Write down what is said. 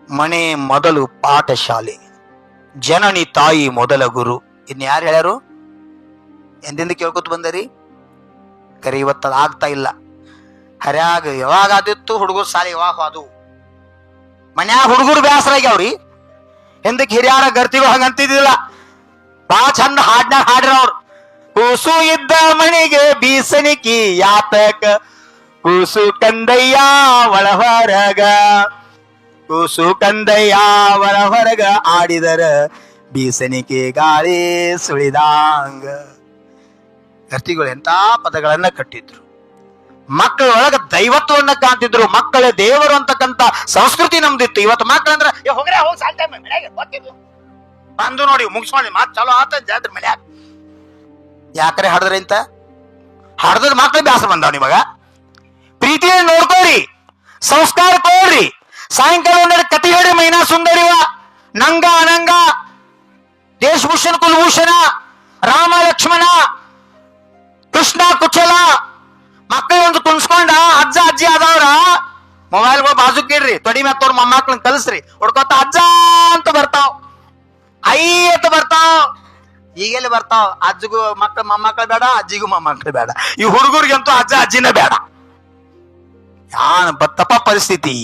ಮನೆ ಮೊದಲು ಪಾಠಶಾಲೆ, ಜನನಿ ತಾಯಿ ಮೊದಲ ಗುರು. ಇನ್ ಯಾರು ಹೇಳ್ಯಾರು? ಎಂದಿಂದ ಕೇಳ್ಕೊತ ಬಂದರಿ? ಕರೆ ಇವತ್ತದ ಆಗ್ತಾ ಇಲ್ಲ. ಹರ್ಯಾಗ ಯಾವಾಗ ಆದಿತ್ತು ಹುಡುಗರು ಸಾಲಿ ಯಾವಾಗ ಅದು ಮನ್ಯಾಗ ಹುಡುಗರು ಬ್ಯಾಸರ ಆಗ್ಯಾವ್ರಿ. ಹಿಂದಕ್ಕೆ ಹಿರಿಯಾರ ಗರ್ತಿಗಳು ಹಂಗಂತಿದ್ದಿಲ್ಲ. ಬಾ ಚಂದ ಹಾಡ್ನಾಗ ಹಾಡ್ರ ಅವ್ರು. ಕೂಸು ಇದ್ದ ಮಣಿಗೆ ಬೀಸಣಿಕಿ ಯಾತಕ, ಕೂಸು ಕಂದಯ್ಯ ಒಳ ಹೊರಗ, ಕೂಸು ಕಂದಯ್ಯ ಒಳ ಹೊರಗ ಆಡಿದರ ಬೀಸಣಿಕೆ ಗಾಳಿ ಸುಳಿದಾಂಗ. ಗರ್ತಿಗಳು ಎಂತ ಪದಗಳನ್ನ ಕಟ್ಟಿದ್ರು. ಮಕ್ಕಳೊಳಗ ದೈವತ್ವವನ್ನ ಕಾಣ್ತಿದ್ರು. ಮಕ್ಕಳೇ ದೇವರು ಅಂತಕ್ಕಂಥ ಸಂಸ್ಕೃತಿ ನಮ್ದಿತ್ತು. ಇವತ್ತು ಮಕ್ಕಳಂದ್ರ ಹೋಗ್ರೆ ಹೋಗಿ ಸಾಲ್ಟೈಮ್ ಮನ್ಯಾಗ ಗೊತ್ತಿದ್ವು ಬಂದು ನೋಡಿ ಮುಗಿಸ್ಕೊಂಡು ಮಾತು ಚಾಲೋ ಆತ ಜಾತ್ರೆ ಮನ್ಯಾಗ. ಯಾಕರೆ ಹಾಡಿದ್ರಿ ಅಂತ ಹಾಡದ್ರ ಮಕ್ಳು ಬ್ಯಾಸರ ಬಂದಾವ. ನಿಮಗ ಪ್ರೀತಿಯನ್ನು ನೋಡ್ಕೋರಿ, ಸಂಸ್ಕಾರ ಕೋರಿ. ಸಾಯಂಕಾಲ ಒಂದೆರಡು ಕತಿ ಹೇಳಿ ಮೈನಾ ಸುಂದರಿವ, ನಂಗ ಅನಂಗ, ದೇಶಭೂಷಣ್ ಕುಲಭೂಷಣ, ರಾಮ ಲಕ್ಷ್ಮಣ, ಕೃಷ್ಣ ಕುಚಲ ಮಕ್ಕಳು ಒಂದು ಕುಣಿಸ್ಕೊಂಡ ಅಜ್ಜ ಅಜ್ಜಿ ಆದವ್ರ ಮೊಬೈಲ್ಗಳು ಬಾಜುಕಿಡ್ರಿ, ತೊಡಿ ಮೆತ್ತವ್ರ ಮೊಮ್ಮಕ್ಳನ್ನ ಕಲಿಸ್ರಿ. ಹುಡ್ಕೋತ ಅಜ್ಜ ಅಂತ ಬರ್ತಾವ್, ಐ ಅಂತ ಬರ್ತಾವ್. ಈಗೆಲ್ಲಿ ಬರ್ತಾವ್? ಅಜ್ಜಿಗೂ ಮಕ್ಕಳು ಮೊಮ್ಮಕ್ಳು ಬೇಡ, ಅಜ್ಜಿಗೂ ಮೊಮ್ಮಕ್ಳು ಬೇಡ. ಈ ಹುಡುಗರಿಗಂತೂ ಅಜ್ಜ ಅಜ್ಜಿನ ಬೇಡ. ಯಾನ್ ಬತ್ತಪ್ಪ ಪರಿಸ್ಥಿತಿ.